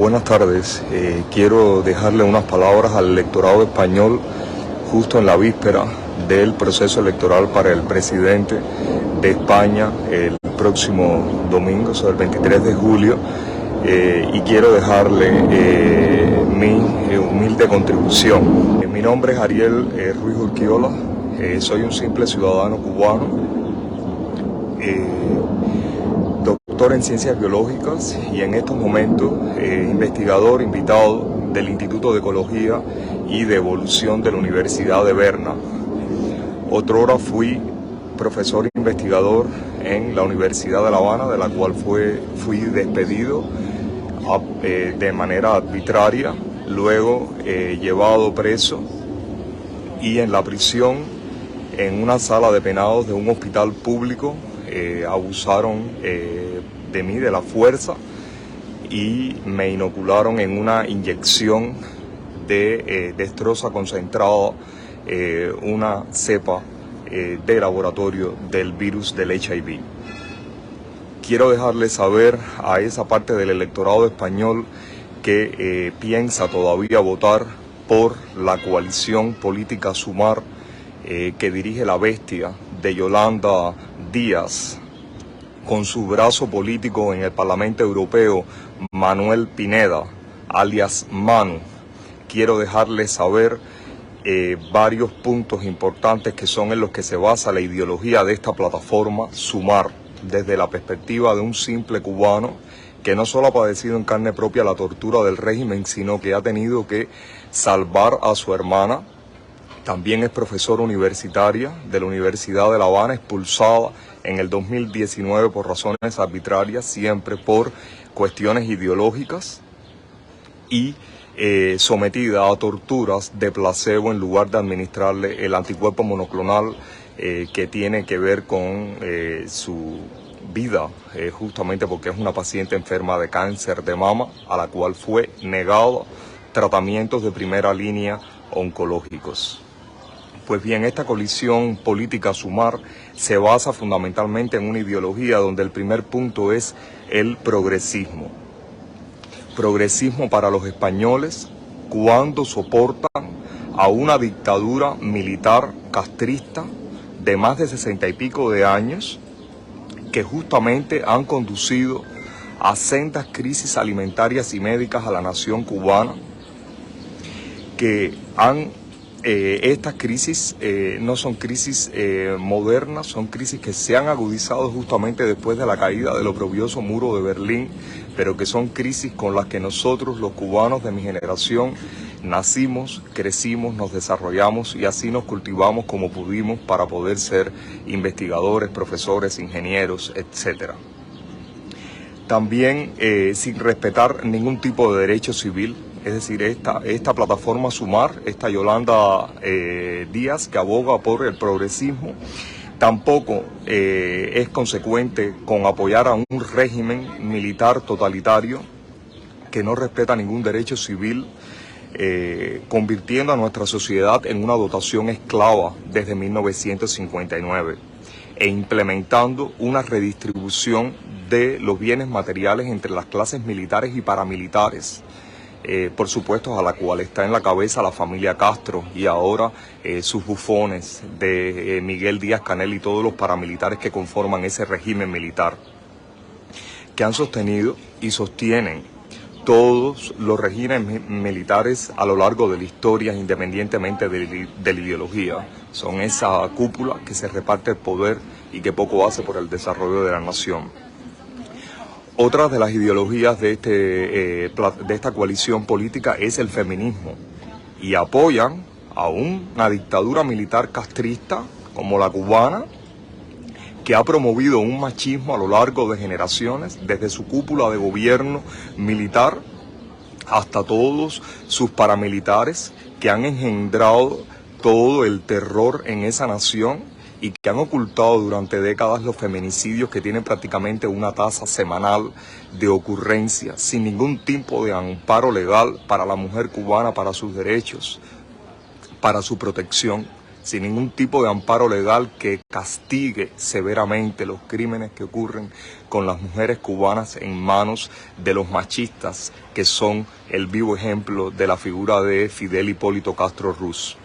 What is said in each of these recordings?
Buenas tardes. Quiero dejarle unas palabras al electorado español justo en la víspera del proceso electoral para el presidente de España el próximo domingo, o sea, el 23 de julio, y quiero dejarle mi humilde contribución. Mi nombre es Ariel Ruiz Urquiola, soy un simple ciudadano cubano, doctor en ciencias biológicas y en estos momentos investigador invitado del Instituto de Ecología y de Evolución de la Universidad de Berna. Otrora fui profesor investigador en la Universidad de La Habana, de la cual fui despedido de manera arbitraria, luego llevado preso y en la prisión, en una sala de penados de un hospital público, abusaron de mí, de la fuerza, y me inocularon en una inyección de destroza concentrada, una cepa de laboratorio del virus del HIV. Quiero dejarle saber a esa parte del electorado español que piensa todavía votar por la coalición política Sumar, que dirige la bestia de Yolanda Díaz, con su brazo político en el Parlamento Europeo, Manuel Pineda, alias Manu. Quiero dejarles saber varios puntos importantes que son en los que se basa la ideología de esta plataforma Sumar, desde la perspectiva de un simple cubano que no solo ha padecido en carne propia la tortura del régimen, sino que ha tenido que salvar a su hermana. También es profesora universitaria de la Universidad de La Habana, expulsada en el 2019 por razones arbitrarias, siempre por cuestiones ideológicas, y sometida a torturas de placebo en lugar de administrarle el anticuerpo monoclonal que tiene que ver con su vida, justamente porque es una paciente enferma de cáncer de mama a la cual fue negado tratamientos de primera línea oncológicos. Pues bien, esta coalición política Sumar se basa fundamentalmente en una ideología donde el primer punto es el progresismo. Progresismo para los españoles cuando soportan a una dictadura militar castrista de más de 60 y pico de años que justamente han conducido a sendas crisis alimentarias y médicas a la nación cubana, que estas crisis no son crisis modernas, son crisis que se han agudizado justamente después de la caída del oprobioso muro de Berlín, pero que son crisis con las que nosotros, los cubanos de mi generación, nacimos, crecimos, nos desarrollamos y así nos cultivamos como pudimos para poder ser investigadores, profesores, ingenieros, etc. También sin respetar ningún tipo de derecho civil. Es decir, esta plataforma Sumar, esta Yolanda Díaz, que aboga por el progresismo, tampoco es consecuente con apoyar a un régimen militar totalitario que no respeta ningún derecho civil, convirtiendo a nuestra sociedad en una dotación esclava desde 1959 e implementando una redistribución de los bienes materiales entre las clases militares y paramilitares. Por supuesto, a la cual está en la cabeza la familia Castro y ahora sus bufones de Miguel Díaz-Canel y todos los paramilitares que conforman ese régimen militar, que han sostenido y sostienen todos los regímenes militares a lo largo de la historia, independientemente de la ideología. Son esa cúpula que se reparte el poder y que poco hace por el desarrollo de la nación. Otra de las ideologías de esta coalición política es el feminismo, y apoyan a una dictadura militar castrista como la cubana, que ha promovido un machismo a lo largo de generaciones, desde su cúpula de gobierno militar hasta todos sus paramilitares, que han engendrado todo el terror en esa nación y que han ocultado durante décadas los feminicidios, que tienen prácticamente una tasa semanal de ocurrencia, sin ningún tipo de amparo legal para la mujer cubana, para sus derechos, para su protección, sin ningún tipo de amparo legal que castigue severamente los crímenes que ocurren con las mujeres cubanas en manos de los machistas, que son el vivo ejemplo de la figura de Fidel Hipólito Castro Ruz.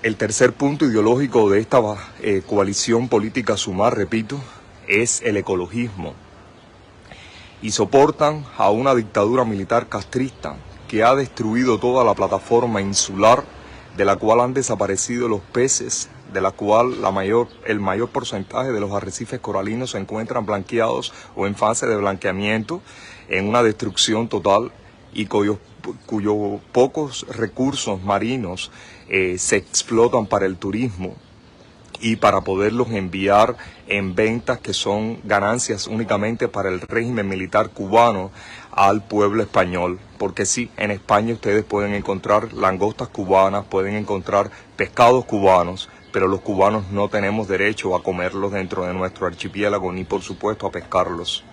El tercer punto ideológico de esta coalición política Sumar, repito, es el ecologismo. Y soportan a una dictadura militar castrista que ha destruido toda la plataforma insular, de la cual han desaparecido los peces, de la cual el mayor porcentaje de los arrecifes coralinos se encuentran blanqueados o en fase de blanqueamiento, en una destrucción total, y cuyos pocos recursos marinos se explotan para el turismo y para poderlos enviar en ventas que son ganancias únicamente para el régimen militar cubano al pueblo español. Porque sí, en España ustedes pueden encontrar langostas cubanas, pueden encontrar pescados cubanos, pero los cubanos no tenemos derecho a comerlos dentro de nuestro archipiélago, ni por supuesto a pescarlos.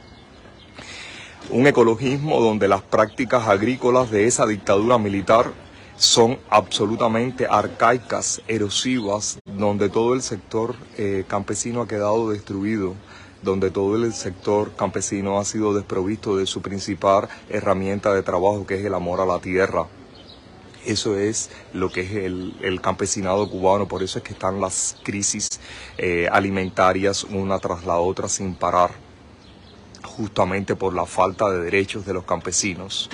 Un ecologismo donde las prácticas agrícolas de esa dictadura militar son absolutamente arcaicas, erosivas, donde todo el sector campesino ha quedado destruido, donde todo el sector campesino ha sido desprovisto de su principal herramienta de trabajo, que es el amor a la tierra. Eso es lo que es el campesinado cubano, por eso es que están las crisis alimentarias una tras la otra sin parar, justamente por la falta de derechos de los campesinos.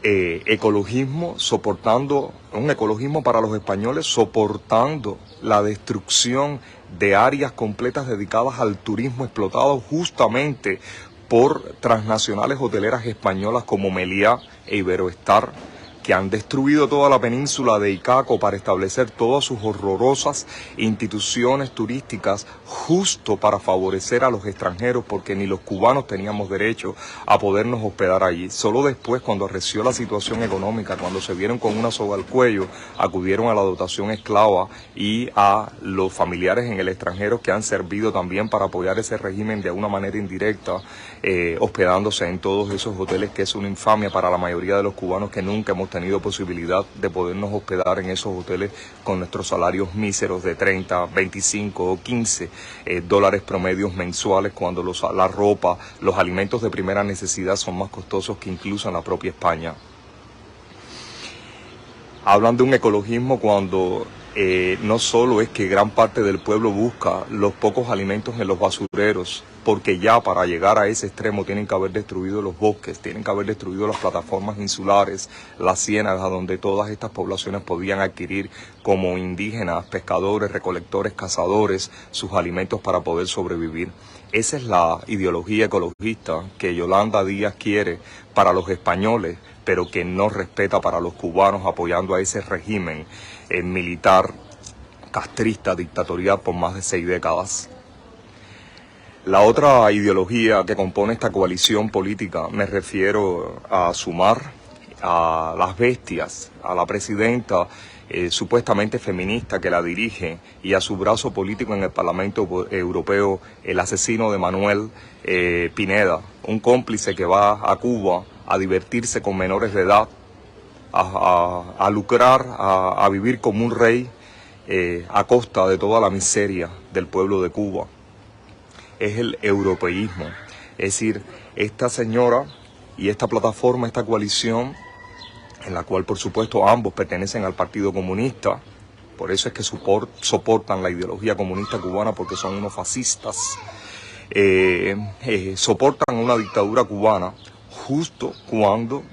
Ecologismo soportando, un ecologismo para los españoles soportando la destrucción de áreas completas dedicadas al turismo explotado justamente por transnacionales hoteleras españolas como Meliá e Iberoestar, que han destruido toda la península de Icaco para establecer todas sus horrorosas instituciones turísticas justo para favorecer a los extranjeros, porque ni los cubanos teníamos derecho a podernos hospedar allí. Solo después, cuando arreció la situación económica, cuando se vieron con una soga al cuello, acudieron a la dotación esclava y a los familiares en el extranjero que han servido también para apoyar ese régimen de una manera indirecta, hospedándose en todos esos hoteles, que es una infamia para la mayoría de los cubanos que nunca hemos tenido posibilidad de podernos hospedar en esos hoteles con nuestros salarios míseros de 30, 25 o 15 dólares promedios mensuales, cuando la ropa, los alimentos de primera necesidad son más costosos que incluso en la propia España. Hablan de un ecologismo cuando no solo es que gran parte del pueblo busca los pocos alimentos en los basureros, porque ya para llegar a ese extremo tienen que haber destruido los bosques, tienen que haber destruido las plataformas insulares, las ciénagas donde todas estas poblaciones podían adquirir como indígenas, pescadores, recolectores, cazadores, sus alimentos para poder sobrevivir. Esa es la ideología ecologista que Yolanda Díaz quiere para los españoles, pero que no respeta para los cubanos, apoyando a ese régimen militar, castrista, dictatorial por más de 6 décadas. La otra ideología que compone esta coalición política, me refiero a Sumar, a las bestias, a la presidenta supuestamente feminista que la dirige, y a su brazo político en el Parlamento Europeo, el asesino de Manuel Pineda, un cómplice que va a Cuba a divertirse con menores de edad, a lucrar, a vivir como un rey a costa de toda la miseria del pueblo de Cuba. Es el europeísmo, es decir, esta señora y esta plataforma, esta coalición, en la cual por supuesto ambos pertenecen al Partido Comunista, por eso es que soportan la ideología comunista cubana, porque son unos fascistas, soportan una dictadura cubana justo cuando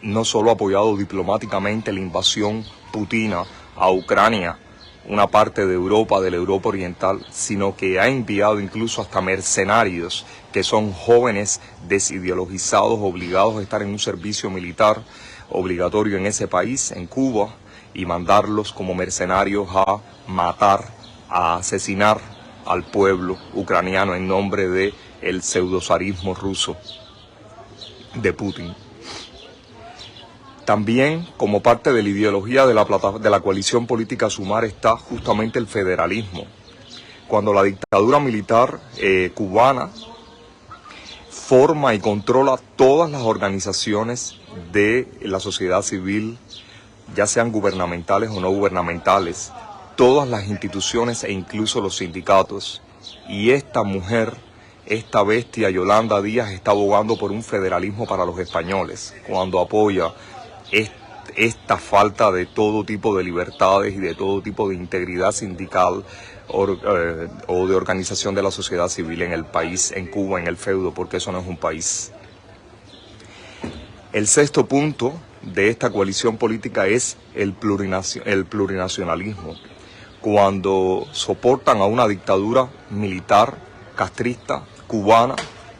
no solo ha apoyado diplomáticamente la invasión putina a Ucrania, una parte de Europa, de la Europa Oriental, sino que ha enviado incluso hasta mercenarios, que son jóvenes desideologizados, obligados a estar en un servicio militar obligatorio en ese país, en Cuba, y mandarlos como mercenarios a matar, a asesinar al pueblo ucraniano en nombre de el pseudozarismo ruso de Putin. También, como parte de la ideología de la coalición política Sumar, está justamente el federalismo. Cuando la dictadura militar cubana forma y controla todas las organizaciones de la sociedad civil, ya sean gubernamentales o no gubernamentales, todas las instituciones e incluso los sindicatos. Y esta mujer, esta bestia Yolanda Díaz, está abogando por un federalismo para los españoles, cuando apoya esta falta de todo tipo de libertades y de todo tipo de integridad sindical o de organización de la sociedad civil en el país, en Cuba, en el feudo, porque eso no es un país. El sexto punto de esta coalición política es el plurinacionalismo, cuando soportan a una dictadura militar, castrista, cubana,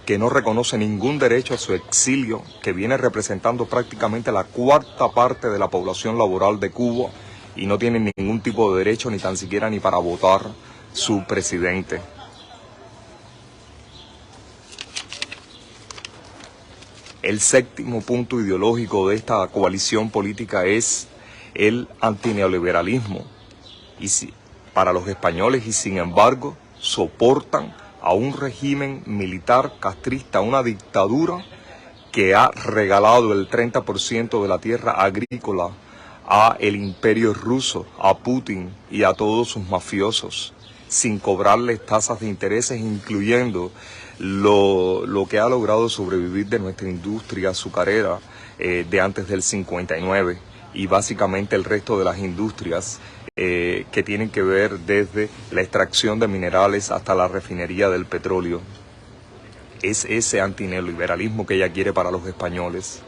que no reconoce ningún derecho a su exilio, que viene representando prácticamente la cuarta parte de la población laboral de Cuba y no tienen ningún tipo de derecho ni tan siquiera ni para votar su presidente. El séptimo punto ideológico de esta coalición política es el antineoliberalismo para los españoles, y sin embargo soportan a un régimen militar castrista, una dictadura que ha regalado el 30% de la tierra agrícola a el imperio ruso, a Putin y a todos sus mafiosos, sin cobrarles tasas de intereses, incluyendo lo que ha logrado sobrevivir de nuestra industria azucarera de antes del 59 y básicamente el resto de las industrias que tienen que ver desde la extracción de minerales hasta la refinería del petróleo. Es ese antineoliberalismo que ella quiere para los españoles.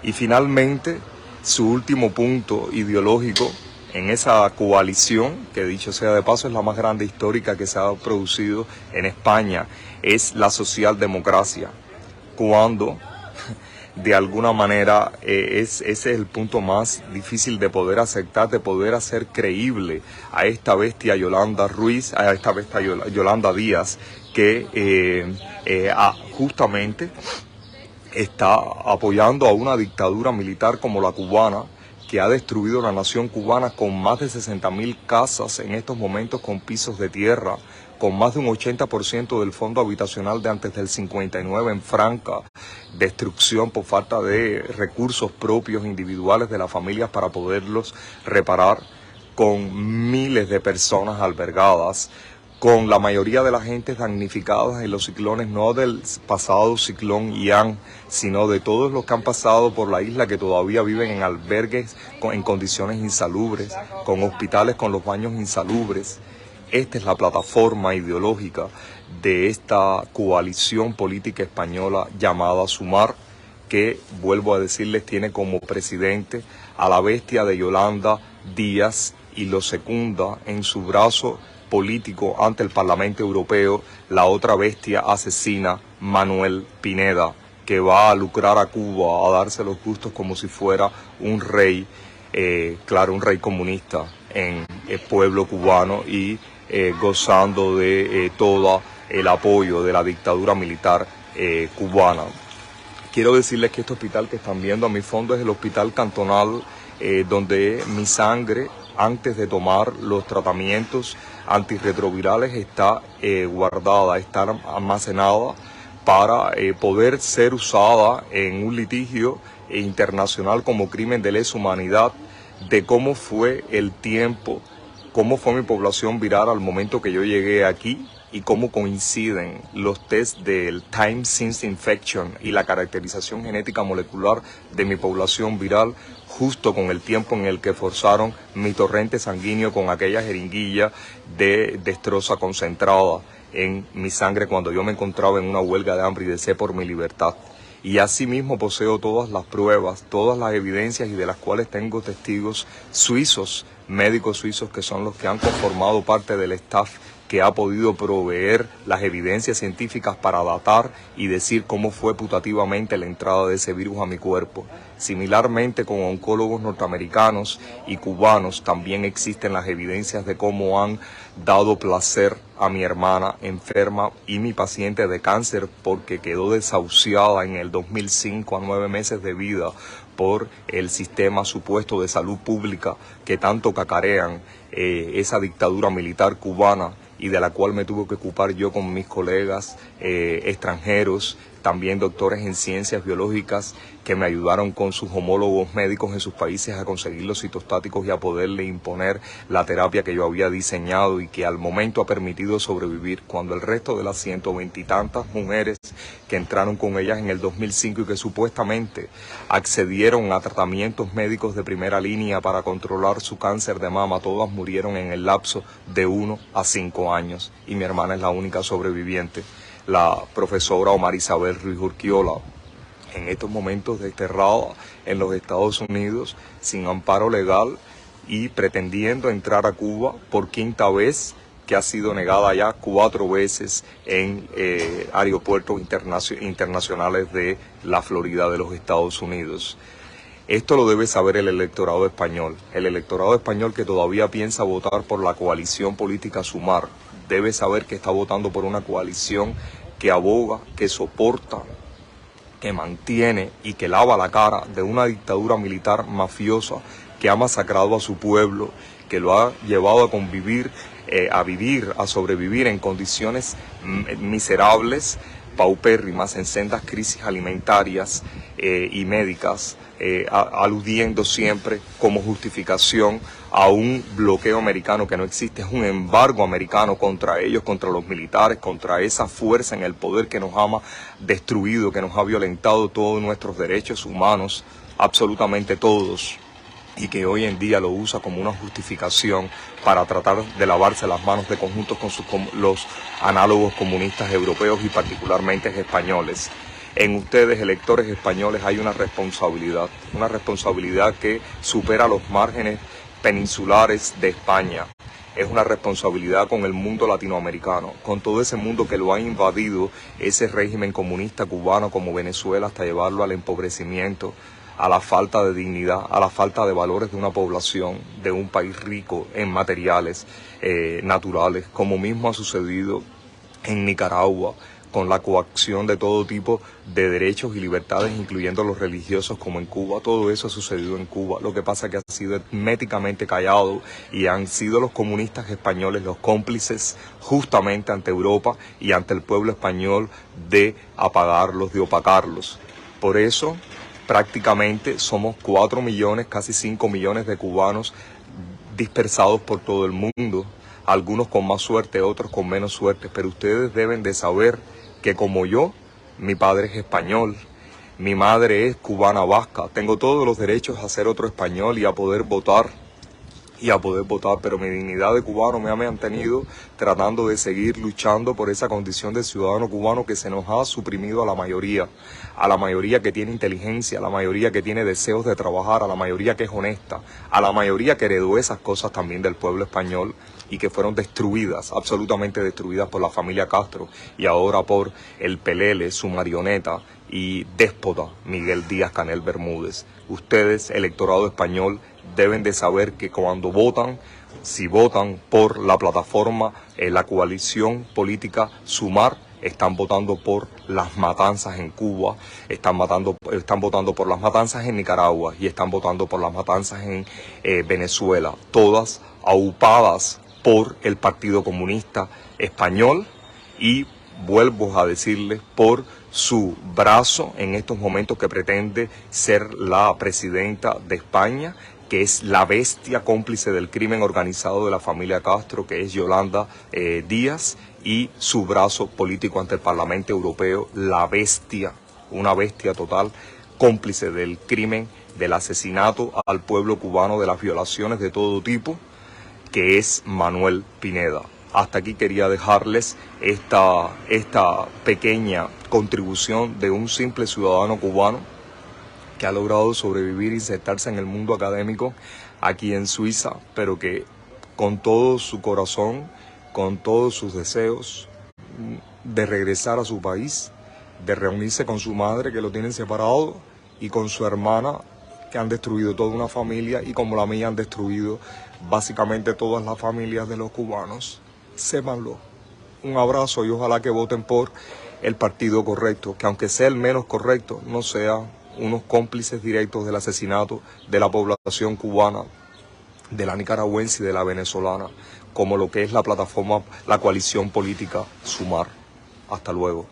Y finalmente, su último punto ideológico en esa coalición, que dicho sea de paso es la más grande histórica que se ha producido en España, es la socialdemocracia, cuando de alguna manera ese es el punto más difícil de poder aceptar, de poder hacer creíble a esta bestia Yolanda Díaz, que justamente está apoyando a una dictadura militar como la cubana, que ha destruido la nación cubana con más de 60.000 casas en estos momentos con pisos de tierra, con más de un 80% del fondo habitacional de antes del 59 en franca destrucción por falta de recursos propios individuales de las familias para poderlos reparar, con miles de personas albergadas, con la mayoría de la gente damnificadas en los ciclones, no del pasado ciclón Ian, sino de todos los que han pasado por la isla, que todavía viven en albergues en condiciones insalubres, con hospitales con los baños insalubres. Esta es la plataforma ideológica de esta coalición política española llamada Sumar, que, vuelvo a decirles, tiene como presidente a la bestia de Yolanda Díaz y lo secunda en su brazo político ante el Parlamento Europeo la otra bestia asesina, Manuel Pineda, que va a lucrar a Cuba, a darse los gustos como si fuera un rey, claro, un rey comunista en el pueblo cubano y gozando de todo el apoyo de la dictadura militar cubana. Quiero decirles que este hospital que están viendo a mi fondo es el hospital cantonal donde mi sangre, antes de tomar los tratamientos antirretrovirales, está guardada, está almacenada para poder ser usada en un litigio internacional como crimen de lesa humanidad, de cómo fue el tiempo, cómo fue mi población viral al momento que yo llegué aquí y cómo coinciden los test del Time Since Infection y la caracterización genética molecular de mi población viral justo con el tiempo en el que forzaron mi torrente sanguíneo con aquella jeringuilla de destroza concentrada en mi sangre cuando yo me encontraba en una huelga de hambre y de sed por mi libertad. Y asimismo poseo todas las pruebas, todas las evidencias, y de las cuales tengo testigos suizos, médicos suizos, que son los que han conformado parte del staff que ha podido proveer las evidencias científicas para datar y decir cómo fue putativamente la entrada de ese virus a mi cuerpo. Similarmente, con oncólogos norteamericanos y cubanos, también existen las evidencias de cómo han dado placer a mi hermana enferma y mi paciente de cáncer, porque quedó desahuciada en el 2005 a 9 meses de vida por el sistema supuesto de salud pública que tanto cacarean esa dictadura militar cubana, y de la cual me tuve que ocupar yo con mis colegas extranjeros también doctores en ciencias biológicas que me ayudaron con sus homólogos médicos en sus países a conseguir los citostáticos y a poderle imponer la terapia que yo había diseñado y que al momento ha permitido sobrevivir, cuando el resto de las 120 y tantas mujeres que entraron con ellas en el 2005 y que supuestamente accedieron a tratamientos médicos de primera línea para controlar su cáncer de mama, todas murieron en el lapso de 1 a 5 años y mi hermana es la única sobreviviente. La profesora Omar Isabel Ruiz Urquiola, en estos momentos desterrada en los Estados Unidos sin amparo legal y pretendiendo entrar a Cuba por 5ª vez, que ha sido negada ya 4 veces en aeropuertos internacionales de la Florida de los Estados Unidos. Esto lo debe saber el electorado español que todavía piensa votar por la coalición política Sumar, debe saber que está votando por una coalición que aboga, que soporta, que mantiene y que lava la cara de una dictadura militar mafiosa que ha masacrado a su pueblo, que lo ha llevado a convivir, a sobrevivir en condiciones miserables, paupérrimas, en sendas crisis alimentarias y médicas, aludiendo siempre como justificación a un bloqueo americano que no existe, es un embargo americano contra ellos, contra los militares, contra esa fuerza en el poder que nos ha destruido, que nos ha violentado todos nuestros derechos humanos, absolutamente todos, y que hoy en día lo usa como una justificación para tratar de lavarse las manos de conjunto con los análogos comunistas europeos y particularmente españoles. En ustedes, electores españoles, hay una responsabilidad que supera los márgenes peninsulares de España. Es una responsabilidad con el mundo latinoamericano, con todo ese mundo que lo ha invadido ese régimen comunista cubano como Venezuela, hasta llevarlo al empobrecimiento, a la falta de dignidad, a la falta de valores de una población, de un país rico en materiales naturales, como mismo ha sucedido en Nicaragua, con la coacción de todo tipo de derechos y libertades, incluyendo los religiosos, como en Cuba. Todo eso ha sucedido en Cuba. Lo que pasa es que ha sido herméticamente callado y han sido los comunistas españoles los cómplices justamente ante Europa y ante el pueblo español de apagarlos, de opacarlos. Por eso, prácticamente somos 4 millones, casi 5 millones de cubanos dispersados por todo el mundo, algunos con más suerte, otros con menos suerte, pero ustedes deben de saber que como yo, mi padre es español, mi madre es cubana vasca, tengo todos los derechos a ser otro español y a poder votar, pero mi dignidad de cubano me ha mantenido tratando de seguir luchando por esa condición de ciudadano cubano que se nos ha suprimido a la mayoría que tiene inteligencia, a la mayoría que tiene deseos de trabajar, a la mayoría que es honesta, a la mayoría que heredó esas cosas también del pueblo español y que fueron destruidas, absolutamente destruidas por la familia Castro y ahora por el pelele, su marioneta y déspota Miguel Díaz-Canel Bermúdez. Ustedes, electorado español, deben de saber que cuando votan, si votan por la plataforma, la coalición política Sumar, están votando por las matanzas en Cuba, están votando por las matanzas en Nicaragua y están votando por las matanzas en Venezuela, todas aupadas por el Partido Comunista Español y, vuelvo a decirles, por su brazo en estos momentos que pretende ser la presidenta de España, que es la bestia cómplice del crimen organizado de la familia Castro, que es Yolanda Díaz, y su brazo político ante el Parlamento Europeo, la bestia, una bestia total, cómplice del crimen, del asesinato al pueblo cubano, de las violaciones de todo tipo, que es Manuel Pineda. Hasta aquí quería dejarles esta pequeña contribución de un simple ciudadano cubano que ha logrado sobrevivir e insertarse en el mundo académico aquí en Suiza, pero que con todo su corazón, con todos sus deseos de regresar a su país, de reunirse con su madre que lo tienen separado y con su hermana que han destruido toda una familia y como la mía han destruido básicamente todas las familias de los cubanos. Sépanlo. Un abrazo y ojalá que voten por el partido correcto, que aunque sea el menos correcto, no sea unos cómplices directos del asesinato de la población cubana, de la nicaragüense y de la venezolana, como lo que es la plataforma, la coalición política Sumar. Hasta luego.